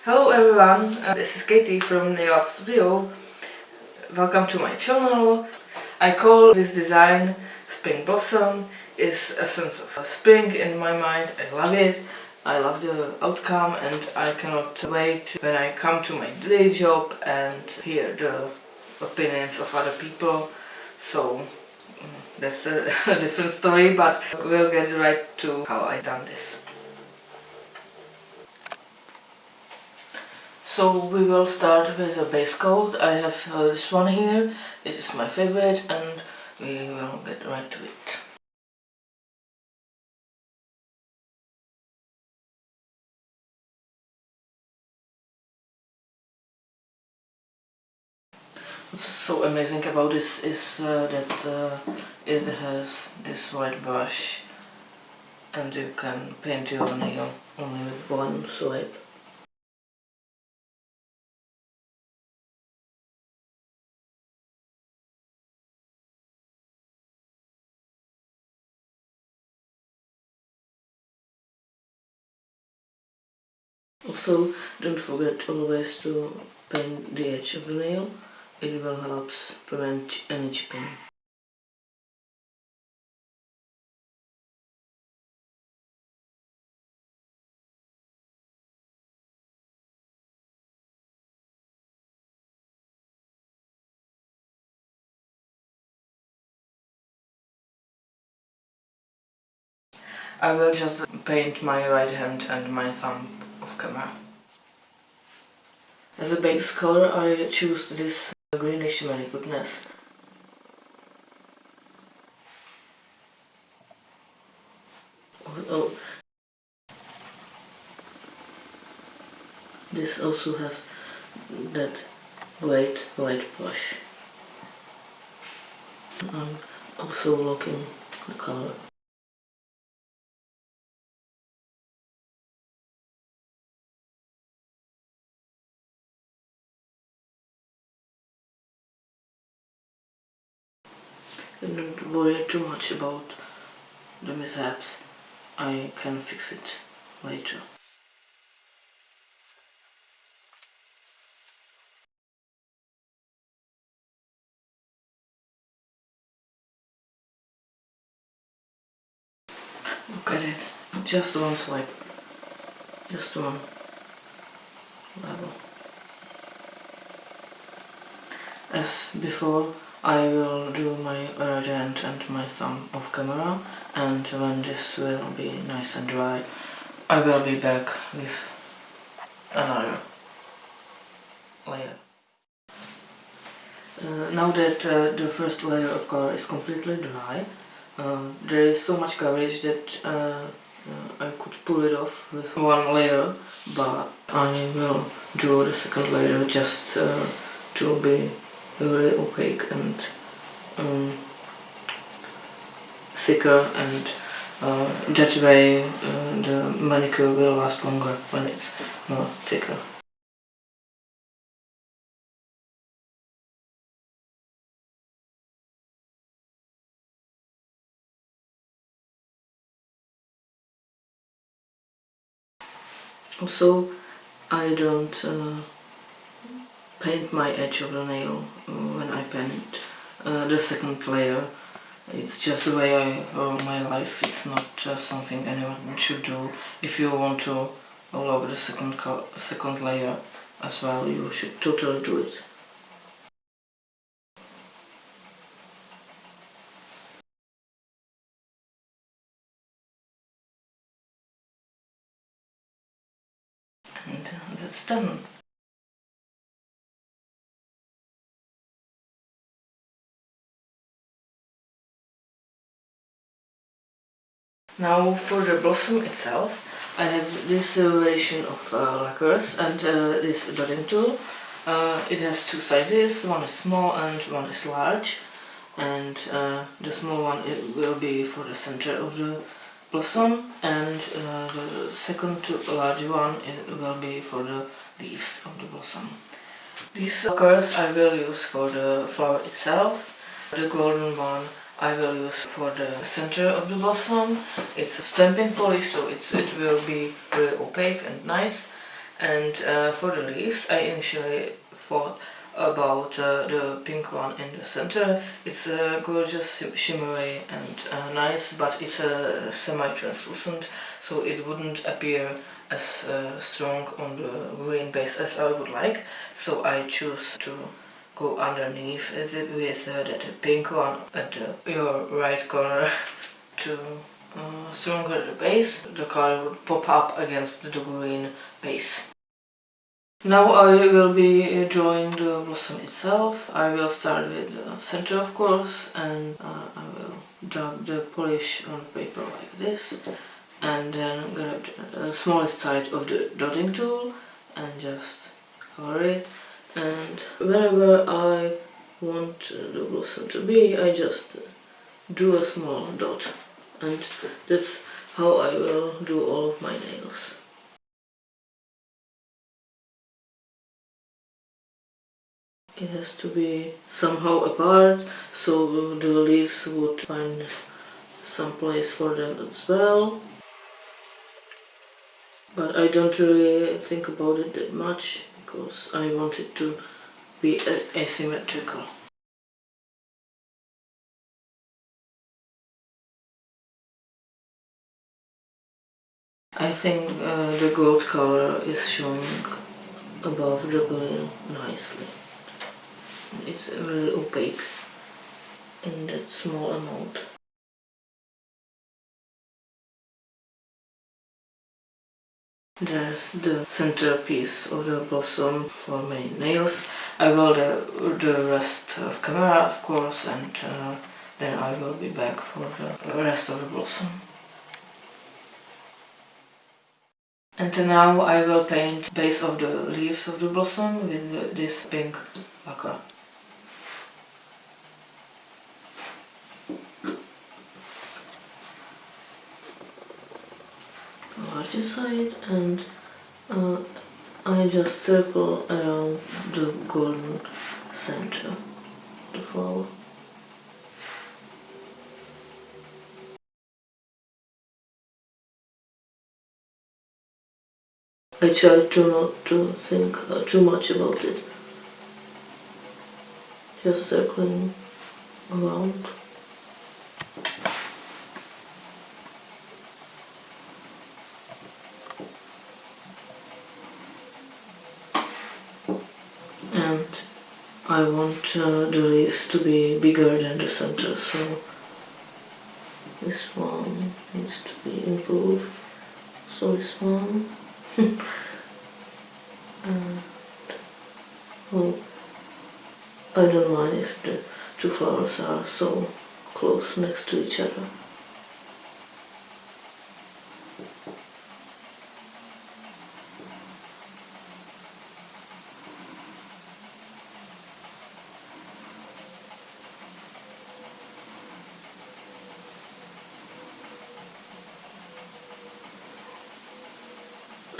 Hello everyone, this is Katie from Nailsinc Studio. Welcome to my channel. I call this design Spring Blossom. It's a sense of spring in my mind. I love it. I love the outcome and I cannot wait when I come to my day job and hear the opinions of other people. So that's a different story, but we'll get right to how I done this. So we will start with a base coat. I have this one here. It is my favorite and we will get right to it. What's so amazing about this is that it has this white brush and you can paint your nail only with one swipe. Also, don't forget always to paint the edge of the nail. It will help prevent any chipping. I will just paint my right hand and my thumb off camera. As a base color I choose this greenish shimmery goodness. Oh. This also have that white brush. I'm also looking the color. And don't worry too much about the mishaps. I can fix it later. Look at it. Just one swipe. Just one level. As before, I will do my right hand and my thumb off camera, and when this will be nice and dry, I will be back with another layer. Now that the first layer of color is completely dry, there is so much coverage that I could pull it off with one layer, but I will do the second layer just to be really opaque and thicker, and that way the manicure will last longer when it's more thicker. Also, I don't paint my edge of the nail when I paint the second layer. It's just the way I roll my life. It's not something anyone should do. If you want to love the second layer as well, you should totally do it. And that's done. Now for the blossom itself, I have this variation of lacquers and this dotting tool. It has two sizes, one is small and one is large, and the small one it will be for the center of the blossom, and the second large one it will be for the leaves of the blossom. These lacquers I will use for the flower itself. The golden one I will use for the center of the blossom. It's a stamping polish, so it will be really opaque and nice. And for the leaves, I initially thought about the pink one in the center. It's gorgeous, shimmery and nice, but it's semi-translucent, so it wouldn't appear as strong on the green base as I would like. So I choose to go underneath it with that pink one at your right corner to stronger the base. The color would pop up against the green base. Now I will be drawing the blossom itself. I will start with the center, of course, and I will dab the polish on paper like this, and then grab the smallest side of the dotting tool and just color it. And wherever I want the blossom to be, I just do a small dot, and that's how I will do all of my nails. It has to be somehow apart, so the leaves would find some place for them as well. But I don't really think about it that much, because I want it to be asymmetrical. I think the gold color is showing above the green nicely. It's really opaque in that small amount. There's the centerpiece of the blossom for my nails. I will do the rest of camera, of course, and then I will be back for the rest of the blossom. And now I will paint the base of the leaves of the blossom with this pink lacquer. Larger side, and I just circle around the golden center of the flower. I try to not to think too much about it. Just circling around. And I want the leaves to be bigger than the center, so this one needs to be improved. So this one. Well, I don't mind if the two flowers are so close next to each other.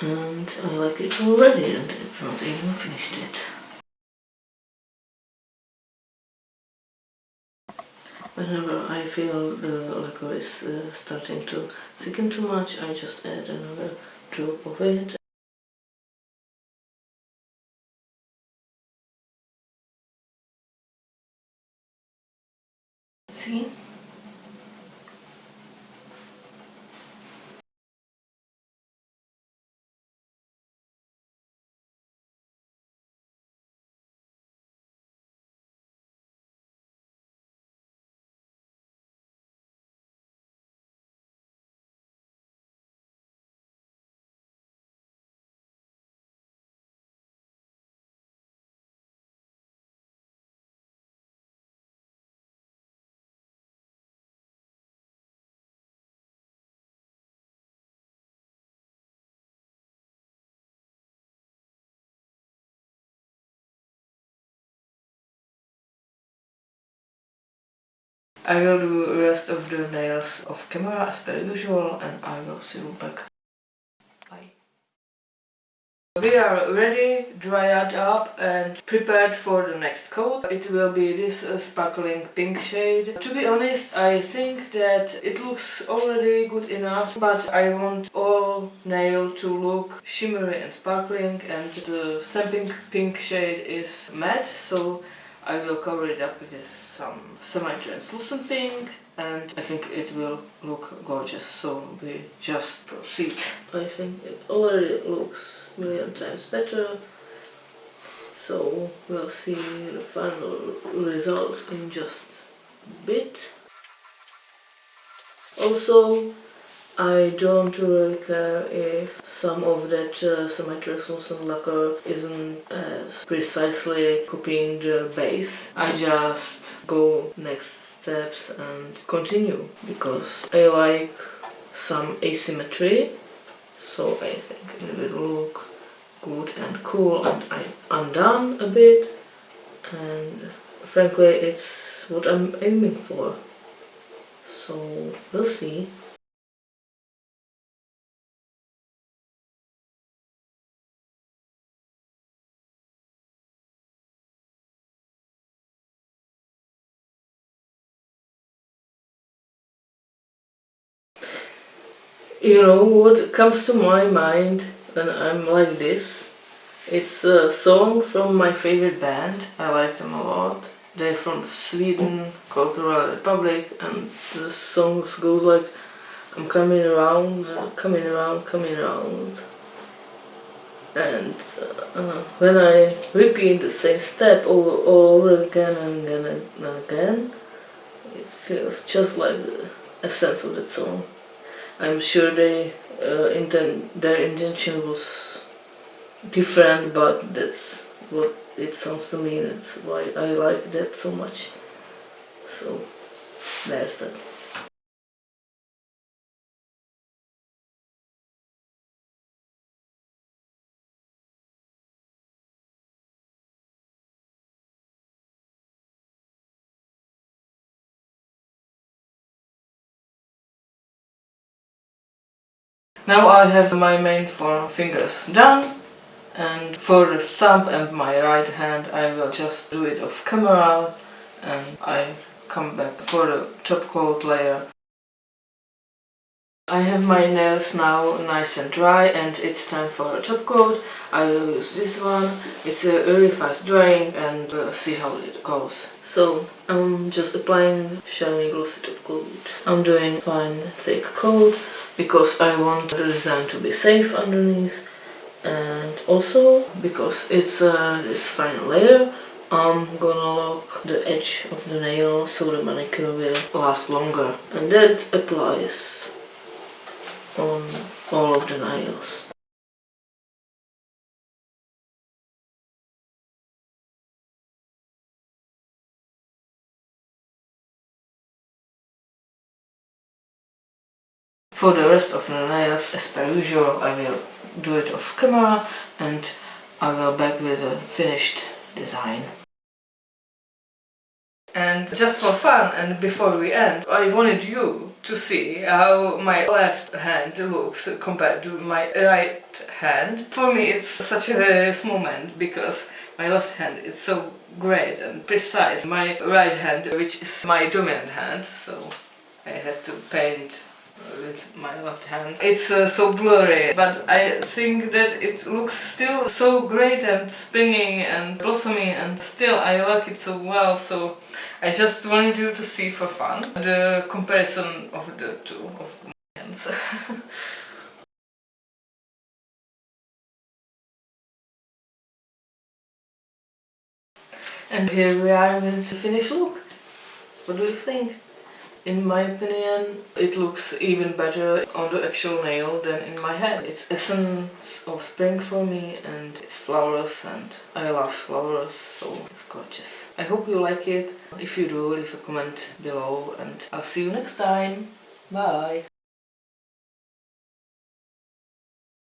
And I like it already, and it's not even finished yet. Whenever I feel the lacquer is starting to thicken too much, I just add another drop of it. See? I will do the rest of the nails off camera as per usual, and I will see you back. Bye. We are ready, dried up and prepared for the next coat. It will be this sparkling pink shade. To be honest, I think that it looks already good enough, but I want all nail to look shimmery and sparkling, and the stamping pink shade is matte, so I will cover it up with some semi-translucent pink, and I think it will look gorgeous, so we just proceed. I think it already looks a million times better, so we'll see the final result in just a bit. Also, I don't really care if some of that semi-translucent lacquer isn't as precisely copying the base. I just go next steps and continue because I like some asymmetry, so I think it will look good and cool, and I undone a bit, and frankly it's what I'm aiming for, so we'll see. You know what comes to my mind when I'm like this? It's a song from my favorite band. I like them a lot. They're from Sweden, Cultural Republic, and the songs goes like, I'm coming around, coming around, coming around. And when I repeat the same step over again and again and again, it feels just like the essence of that song. I'm sure their intention was different, but that's what it sounds to me. That's why I like that so much. So there's that. Now I have my main four fingers done, and for the thumb and my right hand I will just do it off camera, and I come back for the top coat layer. I have my nails now nice and dry, and it's time for a top coat. I will use this one. It's a really fast drying, and we'll see how it goes. So I'm just applying shiny glossy top coat. I'm doing fine thick coat because I want the design to be safe underneath, and also because it's this fine layer. I'm gonna lock the edge of the nail so the manicure will last longer, and that applies on all of the nails. For the rest of the nails, as per usual, I will do it off camera, and I will back with a finished design. And just for fun, and before we end, I wanted you to see how my left hand looks compared to my right hand. For me it's such a small moment because my left hand is so great and precise. My right hand, which is my dominant hand, so I had to paint with my left hand. It's so blurry, but I think that it looks still so great and springy and blossomy, and still I like it so well, so I just wanted you to see for fun the comparison of the two of my hands. And here we are with the finished look. What do you think? In my opinion, it looks even better on the actual nail than in my head. It's essence of spring for me, and it's flowers, and I love flowers, so it's gorgeous. I hope you like it. If you do, leave a comment below, and I'll see you next time. Bye!